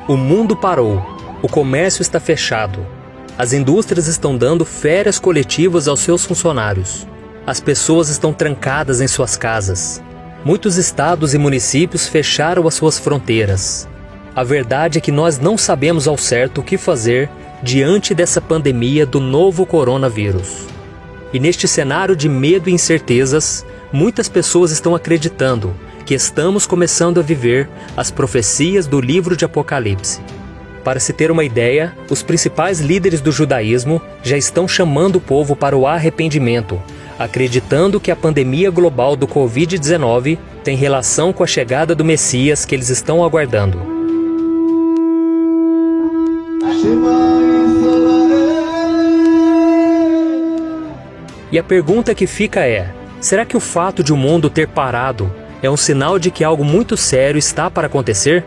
O mundo parou, o comércio está fechado, as indústrias estão dando férias coletivas aos seus funcionários, as pessoas estão trancadas em suas casas, muitos estados e municípios fecharam as suas fronteiras. A verdade é que nós não sabemos ao certo o que fazer diante dessa pandemia do novo coronavírus. E neste cenário de medo e incertezas, muitas pessoas estão acreditando que estamos começando a viver as profecias do livro de Apocalipse. Para se ter uma ideia, os principais líderes do judaísmo já estão chamando o povo para o arrependimento, acreditando que a pandemia global do Covid-19 tem relação com a chegada do Messias que eles estão aguardando. E a pergunta que fica é: será que o fato de o mundo ter parado é um sinal de que algo muito sério está para acontecer?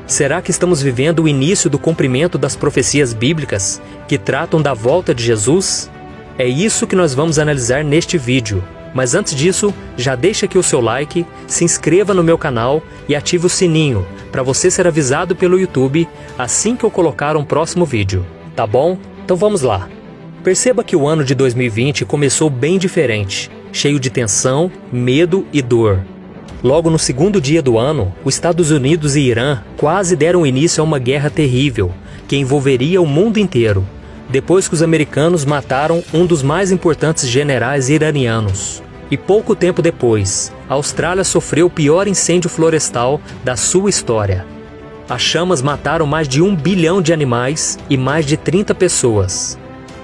Será que estamos vivendo o início do cumprimento das profecias bíblicas que tratam da volta de Jesus? É isso que nós vamos analisar neste vídeo. Mas antes disso, já deixa aqui o seu like, se inscreva no meu canal e ative o sininho para você ser avisado pelo YouTube assim que eu colocar um próximo vídeo. Tá bom? Então vamos lá. Perceba que o ano de 2020 começou bem diferente, cheio de tensão, medo e dor. Logo no segundo dia do ano, os Estados Unidos e Irã quase deram início a uma guerra terrível, que envolveria o mundo inteiro, depois que os americanos mataram um dos mais importantes generais iranianos. E pouco tempo depois, a Austrália sofreu o pior incêndio florestal da sua história. As chamas mataram mais de 1 bilhão de animais e mais de 30 pessoas.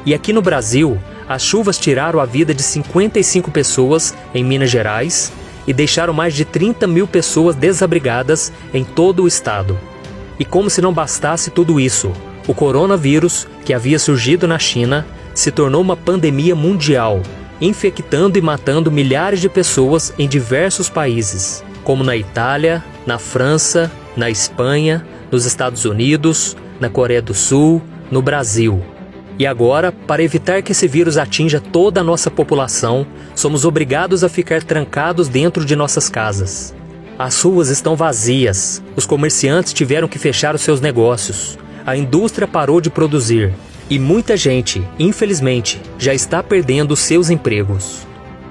E aqui no Brasil, as chuvas tiraram a vida de 55 pessoas em Minas Gerais e deixaram mais de 30 mil pessoas desabrigadas em todo o estado. E como se não bastasse tudo isso, o coronavírus, que havia surgido na China, se tornou uma pandemia mundial, infectando e matando milhares de pessoas em diversos países, como na Itália, na França, na Espanha, nos Estados Unidos, na Coreia do Sul, no Brasil. E agora, para evitar que esse vírus atinja toda a nossa população, somos obrigados a ficar trancados dentro de nossas casas. As ruas estão vazias, os comerciantes tiveram que fechar os seus negócios, a indústria parou de produzir e muita gente, infelizmente, já está perdendo seus empregos.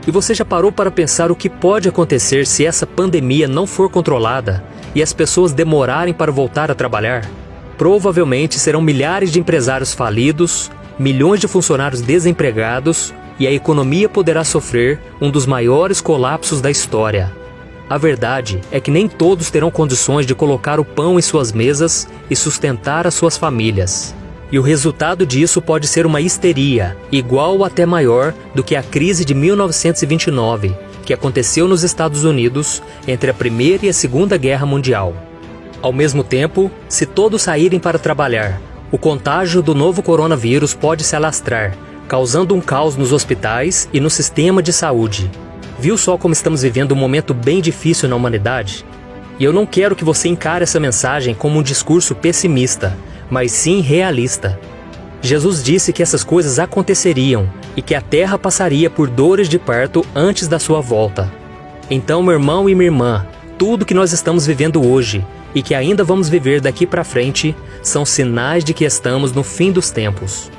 E você já parou para pensar o que pode acontecer se essa pandemia não for controlada e as pessoas demorarem para voltar a trabalhar? Provavelmente serão milhares de empresários falidos, milhões de funcionários desempregados e a economia poderá sofrer um dos maiores colapsos da história. A verdade é que nem todos terão condições de colocar o pão em suas mesas e sustentar as suas famílias. E o resultado disso pode ser uma histeria, igual ou até maior do que a crise de 1929, que aconteceu nos Estados Unidos entre a Primeira e a Segunda Guerra Mundial. Ao mesmo tempo, se todos saírem para trabalhar, o contágio do novo coronavírus pode se alastrar, causando um caos nos hospitais e no sistema de saúde. Viu só como estamos vivendo um momento bem difícil na humanidade? E eu não quero que você encare essa mensagem como um discurso pessimista, mas sim realista. Jesus disse que essas coisas aconteceriam e que a terra passaria por dores de parto antes da sua volta. Então, meu irmão e minha irmã, tudo que nós estamos vivendo hoje e que ainda vamos viver daqui para frente são sinais de que estamos no fim dos tempos.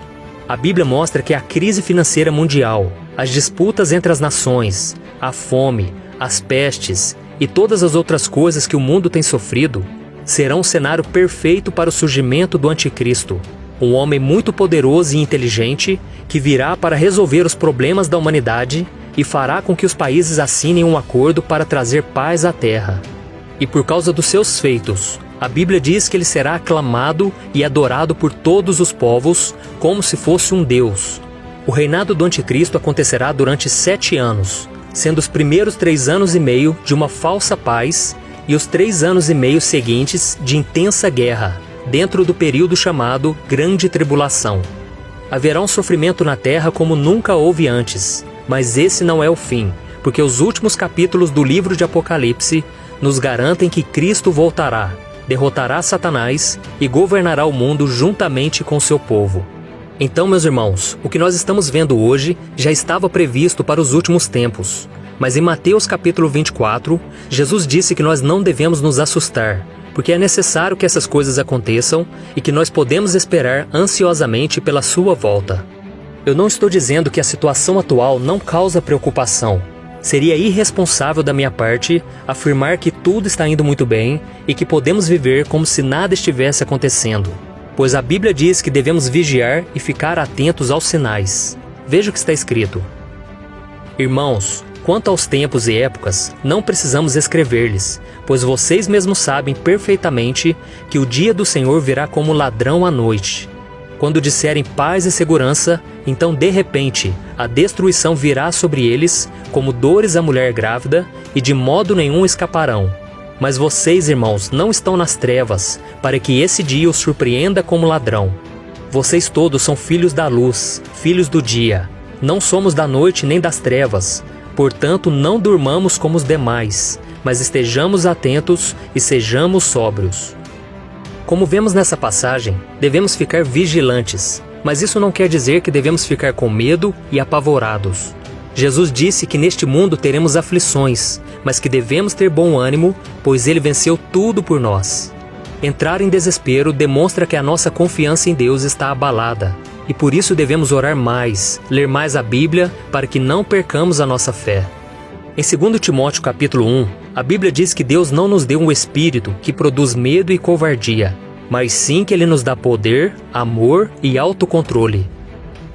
A Bíblia mostra que a crise financeira mundial, as disputas entre as nações, a fome, as pestes e todas as outras coisas que o mundo tem sofrido serão um cenário perfeito para o surgimento do Anticristo, um homem muito poderoso e inteligente que virá para resolver os problemas da humanidade e fará com que os países assinem um acordo para trazer paz à terra. E por causa dos seus feitos, a Bíblia diz que ele será aclamado e adorado por todos os povos como se fosse um Deus. O reinado do Anticristo acontecerá durante 7 anos, sendo os primeiros 3 anos e meio de uma falsa paz e os 3 anos e meio seguintes de intensa guerra, dentro do período chamado Grande Tribulação. Haverá um sofrimento na terra como nunca houve antes, mas esse não é o fim, porque os últimos capítulos do livro de Apocalipse nos garantem que Cristo voltará, derrotará Satanás e governará o mundo juntamente com seu povo. Então, meus irmãos, o que nós estamos vendo hoje já estava previsto para os últimos tempos. Mas em Mateus capítulo 24, Jesus disse que nós não devemos nos assustar, porque é necessário que essas coisas aconteçam e que nós podemos esperar ansiosamente pela sua volta. Eu não estou dizendo que a situação atual não causa preocupação. Seria irresponsável da minha parte afirmar que tudo está indo muito bem e que podemos viver como se nada estivesse acontecendo, pois a Bíblia diz que devemos vigiar e ficar atentos aos sinais. Veja o que está escrito. Irmãos, quanto aos tempos e épocas, não precisamos escrever-lhes, pois vocês mesmos sabem perfeitamente que o dia do Senhor virá como ladrão à noite. Quando disserem paz e segurança, então de repente a destruição virá sobre eles como dores à mulher grávida e de modo nenhum escaparão. Mas vocês, irmãos, não estão nas trevas, para que esse dia os surpreenda como ladrão. Vocês todos são filhos da luz, filhos do dia. Não somos da noite nem das trevas. Portanto, não durmamos como os demais, mas estejamos atentos e sejamos sóbrios. Como vemos nessa passagem, devemos ficar vigilantes, mas isso não quer dizer que devemos ficar com medo e apavorados. Jesus disse que neste mundo teremos aflições, mas que devemos ter bom ânimo, pois Ele venceu tudo por nós. Entrar em desespero demonstra que a nossa confiança em Deus está abalada, e por isso devemos orar mais, ler mais a Bíblia, para que não percamos a nossa fé. Em 2 Timóteo capítulo 1, a Bíblia diz que Deus não nos deu um espírito que produz medo e covardia, mas sim que Ele nos dá poder, amor e autocontrole.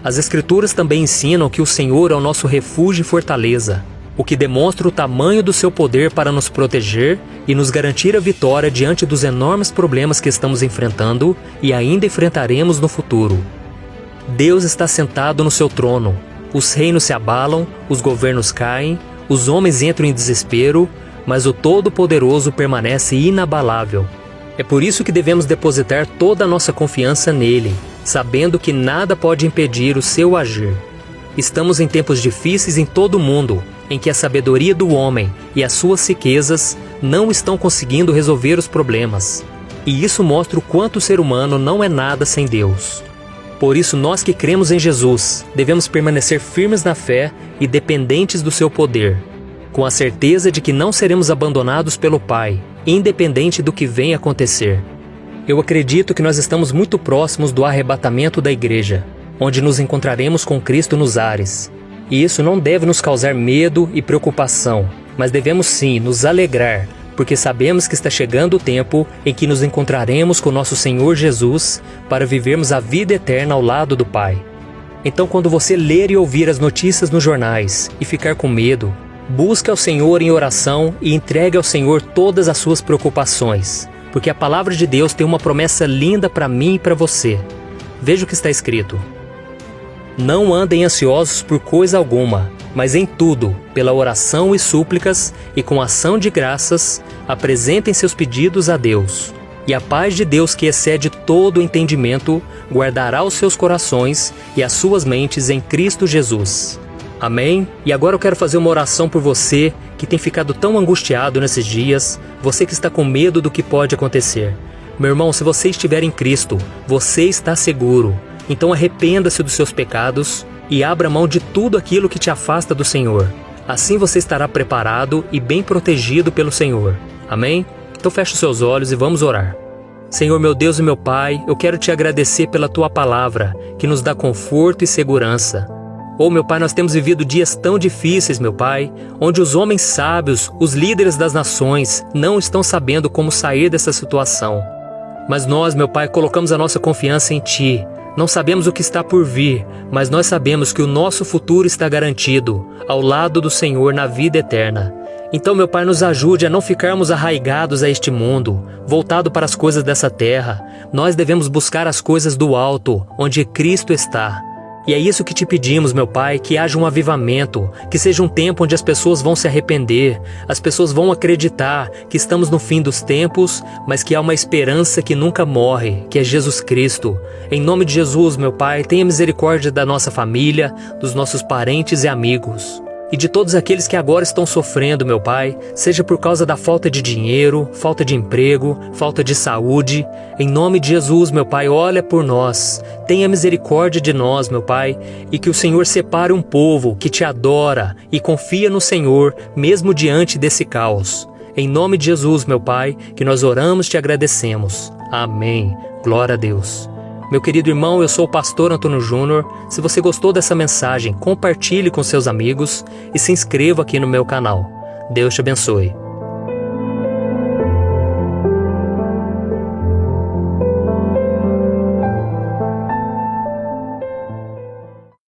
As Escrituras também ensinam que o Senhor é o nosso refúgio e fortaleza, o que demonstra o tamanho do seu poder para nos proteger e nos garantir a vitória diante dos enormes problemas que estamos enfrentando e ainda enfrentaremos no futuro. Deus está sentado no seu trono, os reinos se abalam, os governos caem, os homens entram em desespero, mas o Todo-Poderoso permanece inabalável. É por isso que devemos depositar toda a nossa confiança nele, sabendo que nada pode impedir o seu agir. Estamos em tempos difíceis em todo o mundo, em que a sabedoria do homem e as suas riquezas não estão conseguindo resolver os problemas. E isso mostra o quanto o ser humano não é nada sem Deus. Por isso, nós que cremos em Jesus, devemos permanecer firmes na fé e dependentes do seu poder, com a certeza de que não seremos abandonados pelo Pai, independente do que venha acontecer. Eu acredito que nós estamos muito próximos do arrebatamento da igreja, onde nos encontraremos com Cristo nos ares. E isso não deve nos causar medo e preocupação, mas devemos sim nos alegrar, porque sabemos que está chegando o tempo em que nos encontraremos com nosso Senhor Jesus para vivermos a vida eterna ao lado do Pai. Então, quando você ler e ouvir as notícias nos jornais e ficar com medo, busque ao Senhor em oração e entregue ao Senhor todas as suas preocupações, porque a palavra de Deus tem uma promessa linda para mim e para você. Veja o que está escrito. Não andem ansiosos por coisa alguma, mas em tudo, pela oração e súplicas e com ação de graças, apresentem seus pedidos a Deus. E a paz de Deus, que excede todo o entendimento, guardará os seus corações e as suas mentes em Cristo Jesus. Amém? E agora eu quero fazer uma oração por você que tem ficado tão angustiado nesses dias, você que está com medo do que pode acontecer. Meu irmão, se você estiver em Cristo, você está seguro. Então arrependa-se dos seus pecados e abra mão de tudo aquilo que te afasta do Senhor. Assim você estará preparado e bem protegido pelo Senhor. Amém? Então feche os seus olhos e vamos orar. Senhor, meu Deus e meu Pai, eu quero te agradecer pela Tua palavra, que nos dá conforto e segurança. Oh, meu Pai, nós temos vivido dias tão difíceis, meu Pai, onde os homens sábios, os líderes das nações, não estão sabendo como sair dessa situação. Mas nós, meu Pai, colocamos a nossa confiança em Ti. Não sabemos o que está por vir, mas nós sabemos que o nosso futuro está garantido, ao lado do Senhor na vida eterna. Então, meu Pai, nos ajude a não ficarmos arraigados a este mundo, voltado para as coisas dessa terra. Nós devemos buscar as coisas do alto, onde Cristo está. E é isso que te pedimos, meu Pai, que haja um avivamento, que seja um tempo onde as pessoas vão se arrepender, as pessoas vão acreditar que estamos no fim dos tempos, mas que há uma esperança que nunca morre, que é Jesus Cristo. Em nome de Jesus, meu Pai, tenha misericórdia da nossa família, dos nossos parentes e amigos. E de todos aqueles que agora estão sofrendo, meu Pai, seja por causa da falta de dinheiro, falta de emprego, falta de saúde. Em nome de Jesus, meu Pai, olha por nós. Tenha misericórdia de nós, meu Pai, e que o Senhor separe um povo que te adora e confia no Senhor, mesmo diante desse caos. Em nome de Jesus, meu Pai, que nós oramos e te agradecemos. Amém. Glória a Deus. Meu querido irmão, eu sou o pastor Antônio Júnior. Se você gostou dessa mensagem, compartilhe com seus amigos e se inscreva aqui no meu canal. Deus te abençoe.